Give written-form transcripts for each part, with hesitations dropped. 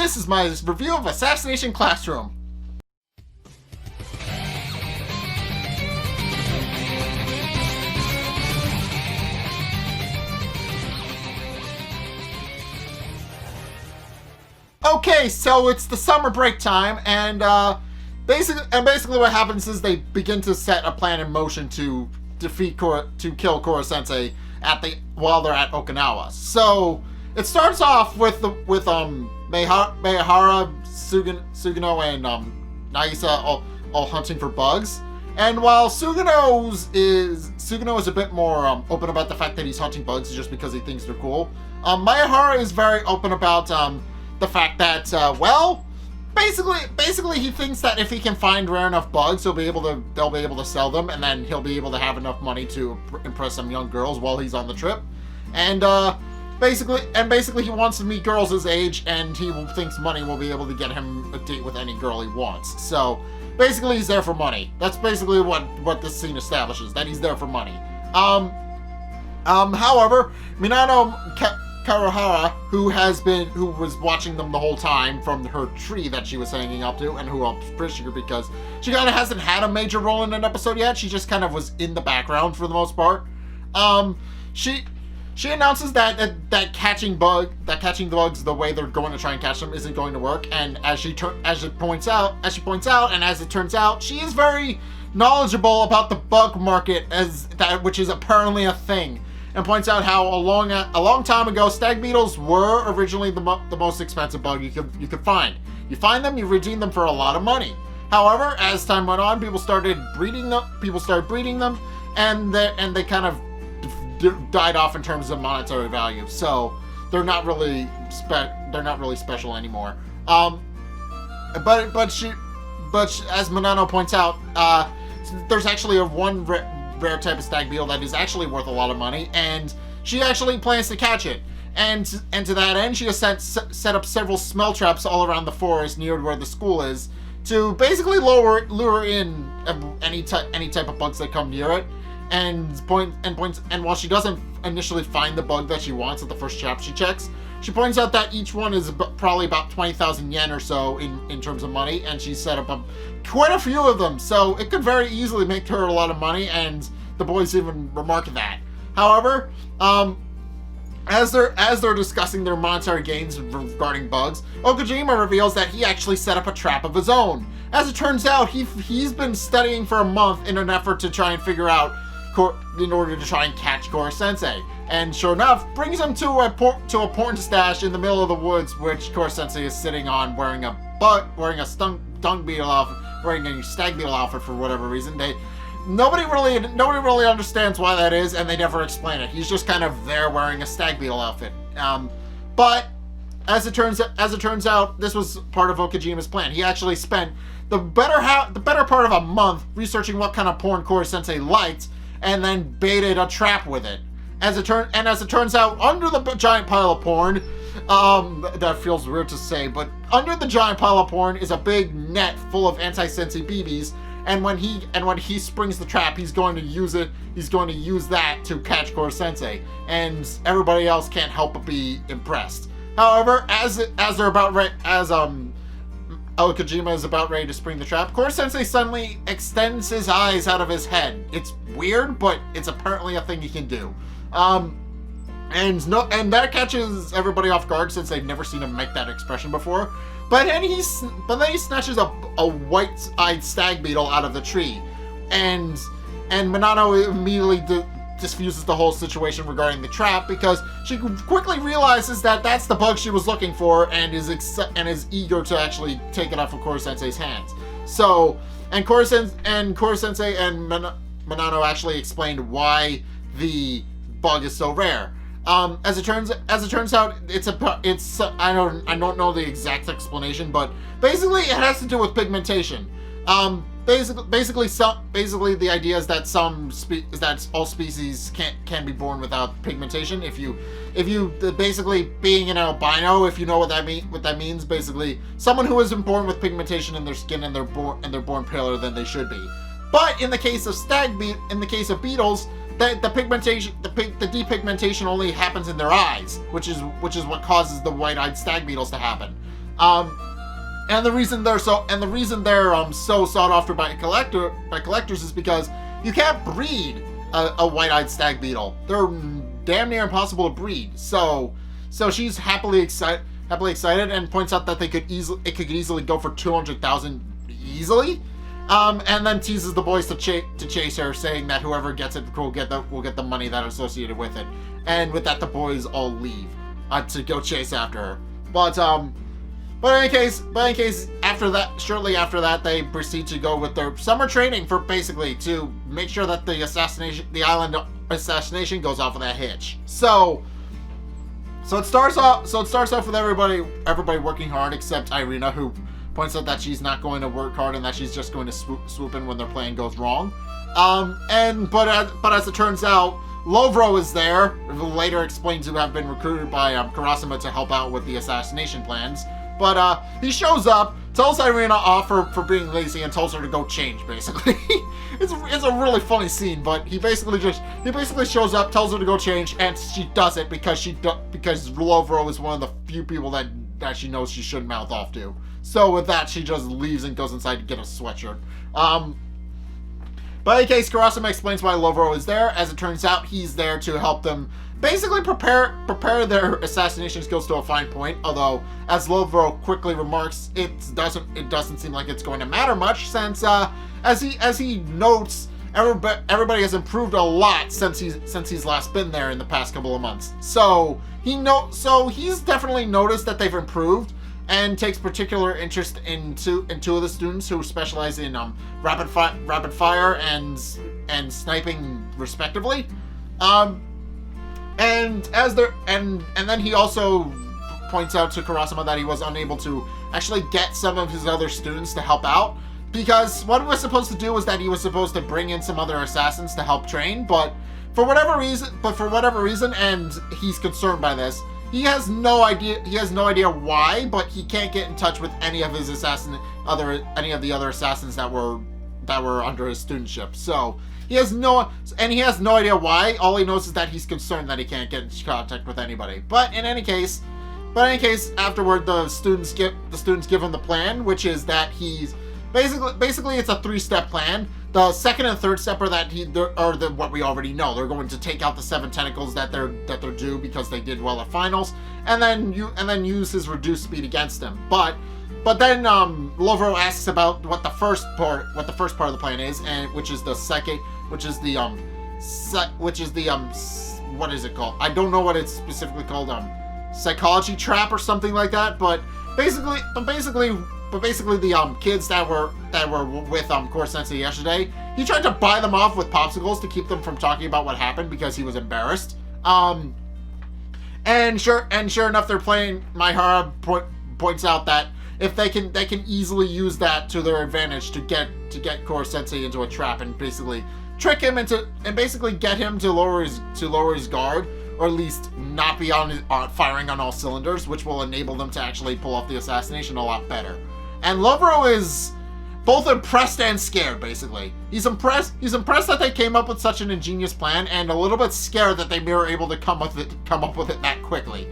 this is my review of Assassination Classroom. Okay, so it's the summer break time, and basically what happens is they begin to set a plan in motion to kill Koro Sensei while they're at Okinawa. So it starts off with Meihara, Sugino, and Naisa all hunting for bugs. And while Sugino is a bit more open about the fact that he's hunting bugs just because he thinks they're cool, Meihara is very open about the fact that basically he thinks that if he can find rare enough bugs, they'll be able to sell them, and then he'll be able to have enough money to impress some young girls while he's on the trip. And basically he wants to meet girls his age, and he thinks money will be able to get him a date with any girl he wants. So basically he's there for money. That's basically what this scene establishes, that he's there for money. However, Minano Karuhara, who was watching them the whole time from her tree that she was hanging up to, and who I'm pretty sure because she kind of hasn't had a major role in an episode yet, she just kind of was in the background for the most part. She announces that catching the bugs the way they're going to try and catch them isn't going to work, and as she points out, and as it turns out, she is very knowledgeable about the bug market which is apparently a thing. And points out how a long time ago, stag beetles were originally the most expensive bug you could find. You find them, you redeem them for a lot of money. However, as time went on, people started breeding them, and they kind of died off in terms of monetary value. So they're not really special anymore. But as Manano points out, there's actually one rare type of stag beetle that is actually worth a lot of money, and she actually plans to catch it. And to that end, she has set up several smell traps all around the forest near where the school is to basically lure in any type of bugs that come near it. And while she doesn't initially find the bug that she wants at the first trap she checks, she points out that each one is probably about 20,000 yen or so in terms of money, and she's set up quite a few of them, so it could very easily make her a lot of money, and the boys even remark that. However, as they're discussing their monetary gains regarding bugs, Okajima reveals that he actually set up a trap of his own. As it turns out, he's been studying for a month in an effort to try and figure out in order to try and catch Koro Sensei, and sure enough, brings him to a porn stash in the middle of the woods, which Koro Sensei is sitting on, wearing a dung beetle outfit, wearing a stag beetle outfit for whatever reason. Nobody really understands why that is, and they never explain it. He's just kind of there wearing a stag beetle outfit. But as it turns out, this was part of Okajima's plan. He actually spent the better part of a month researching what kind of porn Koro Sensei liked, and then baited a trap with it. As it turns out, under the giant pile of porn, that feels weird to say, but under the giant pile of porn is a big net full of anti-sensei BBs, and when he springs the trap, he's going to use that to catch Koro Sensei, and everybody else can't help but be impressed. However, as Okajima is about ready to spring the trap, Koro Sensei suddenly extends his eyes out of his head. It's weird, but it's apparently a thing he can do. And that catches everybody off guard since they've never seen him make that expression before. But then he snatches a white-eyed stag beetle out of the tree, and Minano immediately diffuses the whole situation regarding the trap, because she quickly realizes that that's the bug she was looking for, and is eager to actually take it off of Koro Sensei's hands. So, and Koro Sensei and Minano actually explained why the bug is so rare. As it turns out, I don't know the exact explanation, but basically it has to do with pigmentation. Basically the idea is that all species can be born without pigmentation. If you basically being an albino, if you know what that means, basically someone who isn't born with pigmentation in their skin and they're born paler than they should be. But in the case of beetles, the depigmentation only happens in their eyes, which is what causes the white-eyed stag beetles to happen. And the reason they're so sought after by collectors is because you can't breed a white-eyed stag beetle. They're damn near impossible to breed. So she's happily excited and points out that it could easily go for 200,000 easily. And then teases the boys to chase her, saying that whoever gets it will get the money that is associated with it. And with that, the boys all leave to go chase after her. But in any case, shortly after that, they proceed to go with their summer training for basically to make sure that the island assassination goes off with a hitch. So it starts off with everybody working hard except Irina, who points out that she's not going to work hard and that she's just going to swoop in when their plan goes wrong. But as it turns out, Lovro is there, later explained to have been recruited by Karasuma to help out with the assassination plans. But he shows up, tells Irina off for being lazy, and tells her to go change. Basically, it's a really funny scene. But he basically shows up, tells her to go change, and she does it because Lovro is one of the few people that she knows she shouldn't mouth off to. So with that, she just leaves and goes inside to get a sweatshirt. But in any case, Karasuma explains why Lovro is there. As it turns out, he's there to help them basically prepare their assassination skills to a fine point. Although, as Lovro quickly remarks, it doesn't seem like it's going to matter much, since as he notes, everybody has improved a lot since he's last been there in the past couple of months. So he's definitely noticed that they've improved, and takes particular interest in two of the students who specialize in rapid fire and sniping respectively. And then he also points out to Karasuma that he was unable to actually get some of his other students to help out, because what he was supposed to do was that he was supposed to bring in some other assassins to help train, but for whatever reason, and he's concerned by this, he has no idea why, but he can't get in touch with any of the other assassins that were under his studentship. So he has no idea why. All he knows is that he's concerned that he can't get in contact with anybody. But in any case, afterward the students give him the plan, which is that he's basically it's a 3-step plan. The second and third step are what we already know. They're going to take out the 7 tentacles that they're due because they did well at finals, and then use his reduced speed against them. But then Lovro asks about what the first part of the plan is, and which is the what is it called? I don't know what it's specifically called. Psychology trap or something like that. But basically the kids that were with Core Sensei yesterday, he tried to buy them off with popsicles to keep them from talking about what happened because he was embarrassed. And sure enough, they're playing. Maihara points out that if they can easily use that to their advantage to get Core Sensei into a trap and basically trick him and basically get him to lower his guard, or at least not be firing on all cylinders, which will enable them to actually pull off the assassination a lot better. And Lovro is both impressed and scared, basically. He's impressed that they came up with such an ingenious plan, and a little bit scared that they were able to come up with it that quickly.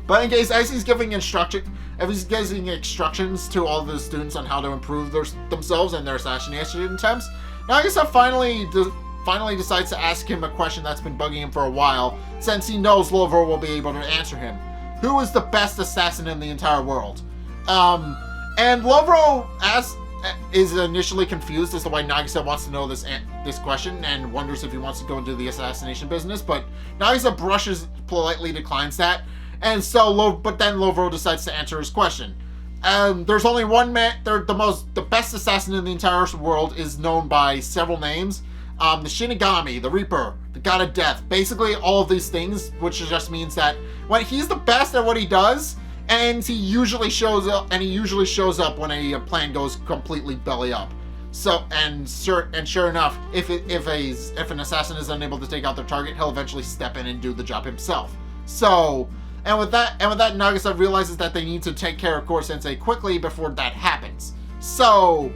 But in case, as he's giving instructions to all the students on how to improve themselves and their assassination attempts, Nagisa finally decides to ask him a question that's been bugging him for a while, since he knows Lovro will be able to answer him. Who is the best assassin in the entire world? And Lovro is initially confused as to why Nagisa wants to know this question, and wonders if he wants to go into the assassination business, but Nagisa politely declines that, and but then Lovro decides to answer his question. There's only one man. The best assassin in the entire world is known by several names. The Shinigami, the Reaper, the God of Death, basically all of these things, which just means that when he's the best at what he does, and he usually shows up when a plan goes completely belly up. So, sure enough, if an assassin is unable to take out their target, he'll eventually step in and do the job himself. So, and with that, Nagisa realizes that they need to take care of Core Sensei quickly before that happens. So,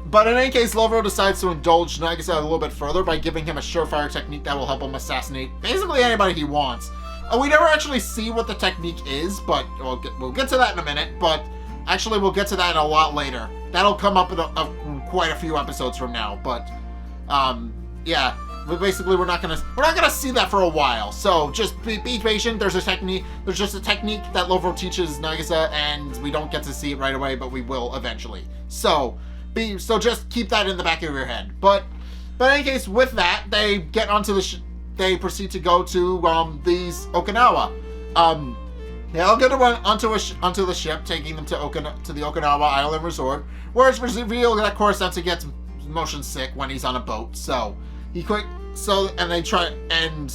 but in any case, Lovro decides to indulge Nagisa a little bit further by giving him a surefire technique that will help him assassinate basically anybody he wants. We never actually see what the technique is, but we'll get to that in a minute. But actually, we'll get to that a lot later. That'll come up in quite a few episodes from now. But yeah. But basically, we're not gonna see that for a while. So just be patient. There's just a technique that Lovro teaches Nagisa, and we don't get to see it right away, but we will eventually. So just keep that in the back of your head. But in any case, with that, they get onto they proceed to go to these Okinawa. They all get onto the ship, taking them to the Okinawa Island Resort, where it's revealed that Koro-sensei gets motion sick when he's on a boat. So and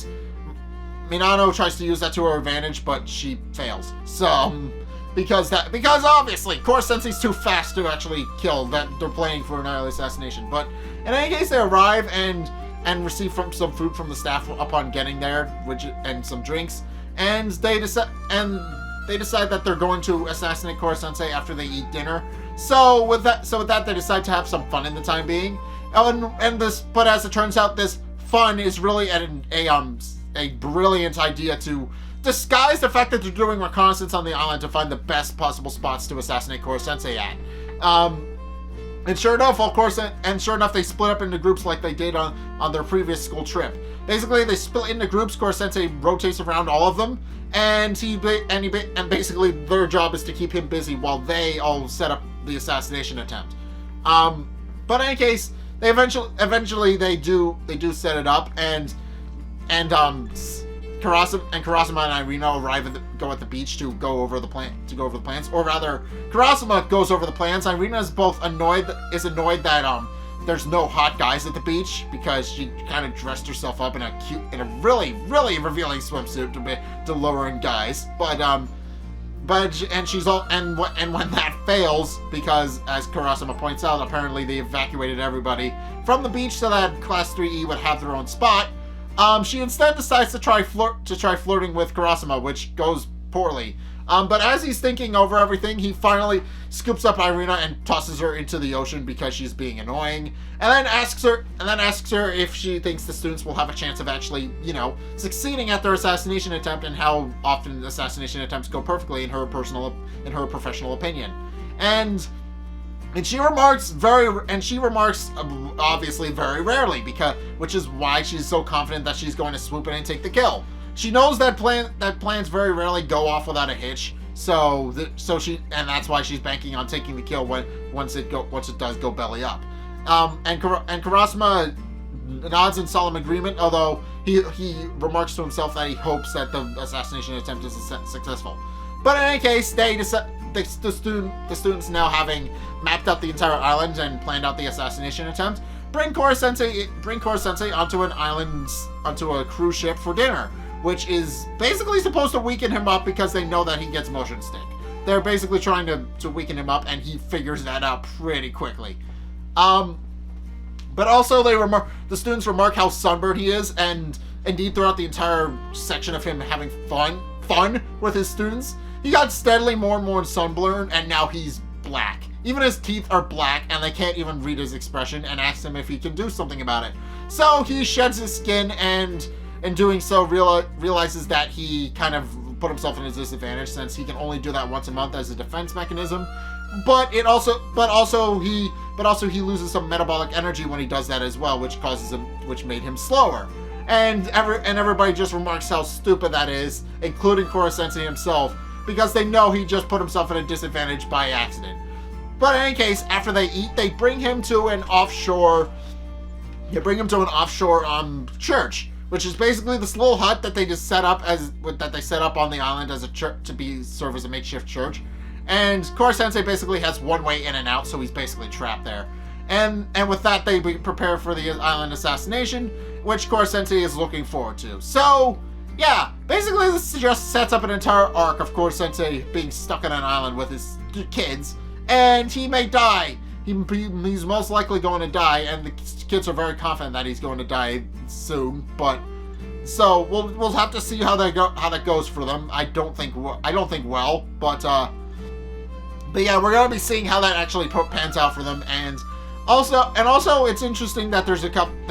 Minano tries to use that to her advantage, but she fails. So, because obviously Koro-sensei's too fast to actually kill. That they're playing for an island assassination. But in any case, they arrive and receive some food from the staff upon getting there, and some drinks. And they decide that they're going to assassinate Koro-sensei after they eat dinner. So with that, they decide to have some fun in the time being. But as it turns out, this fun is really a brilliant idea to disguise the fact that they're doing reconnaissance on the island to find the best possible spots to assassinate Koro-sensei at. And sure enough, they split up into groups like they did on their previous school trip. Basically, they split into groups. Koro-sensei rotates around all of them, and basically their job is to keep him busy while they all set up the assassination attempt. But in any case, they eventually they do set it up, and Karasuma and Irina go at the beach to go over the plans, or rather, Karasuma goes over the plans. Irina is annoyed that there's no hot guys at the beach because she kind of dressed herself up in a really really revealing swimsuit to lure in guys, and when that fails, because as Karasuma points out, apparently they evacuated everybody from the beach so that Class 3E would have their own spot. She instead decides to try flirting with Karasuma, which goes poorly. But as he's thinking over everything, he finally scoops up Irina and tosses her into the ocean because she's being annoying, and then asks her if she thinks the students will have a chance of actually, succeeding at their assassination attempt, and how often assassination attempts go perfectly in her professional opinion. And she remarks obviously very rarely, which is why she's so confident that she's going to swoop in and take the kill. She knows that plans very rarely go off without a hitch, so that's why she's banking on taking the kill once it does go belly up. And Karasuma nods in solemn agreement, although he remarks to himself that he hopes that the assassination attempt is successful. But in any case, the students, now having mapped out the entire island and planned out the assassination attempt, bring Koro-sensei onto an island, onto a cruise ship for dinner, which is basically supposed to weaken him up because they know that he gets motion sick. They're basically trying to weaken him up, and he figures that out pretty quickly. But also the students remark how sunburned he is, and indeed throughout the entire section of him having fun with his students, he got steadily more and more sunburned, and now he's black. Even his teeth are black, and they can't even read his expression, and asks him if he can do something about it. So he sheds his skin, and in doing so realizes that he kind of put himself in a disadvantage, since he can only do that once a month as a defense mechanism. But also he loses some metabolic energy when he does that as well, which made him slower. And everybody just remarks how stupid that is, including Koro-sensei himself, because they know he just put himself in a disadvantage by accident. But in any case, after they eat, they bring him to an offshore church, which is basically this little hut that they set up on the island as a church to serve as a makeshift church. And Koro-sensei basically has one way in and out, so he's basically trapped there. And with that, they prepare for the island assassination, which Koro-sensei is looking forward to. So, yeah, basically this just sets up an entire arc of Koro-sensei being stuck on an island with his kids, and he may die. He's most likely going to die, and the kids are very confident that he's going to die soon. But so we'll have to see how that goes for them. I don't think well, but yeah, we're gonna be seeing how that actually pans out for them. And also, it's interesting that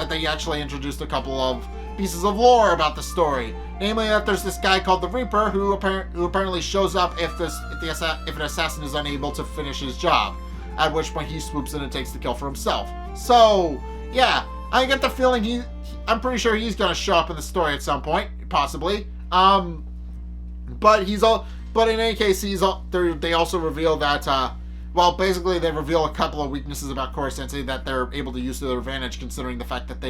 they actually introduced a couple of pieces of lore about the story. Namely, that there's this guy called the Reaper who apparently shows up if an assassin is unable to finish his job. At which point he swoops in and takes the kill for himself. So, yeah, I get the feeling I'm pretty sure he's gonna show up in the story at some point, possibly. But in any case, they also reveal that, basically they reveal a couple of weaknesses about Koro-sensei that they're able to use to their advantage, considering the fact that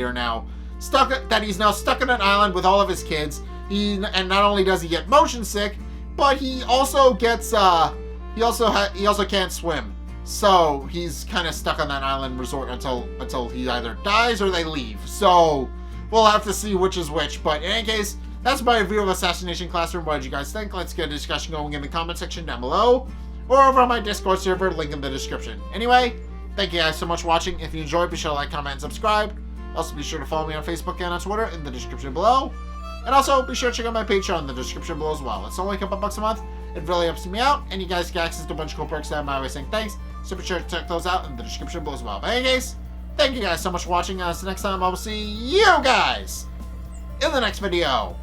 he's now stuck on an island with all of his kids. And not only does he get motion sick, but he also gets, he also can't swim. So he's kind of stuck on that island resort until he either dies or they leave. So we'll have to see which is which. But in any case, that's my review of Assassination Classroom. What did you guys think? Let's get a discussion going in the comment section down below, or over on my Discord server, link in the description. Anyway, thank you guys so much for watching. If you enjoyed, be sure to like, comment, and subscribe. Also, be sure to follow me on Facebook and on Twitter in the description below. And also, be sure to check out my Patreon in the description below as well. It's only a couple bucks a month. It really helps me out, and you guys get access to a bunch of cool perks that I'm always saying thanks. So be sure to check those out in the description below as well. But in any case, thank you guys so much for watching. Until next time, I will see you guys in the next video.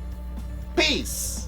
Peace!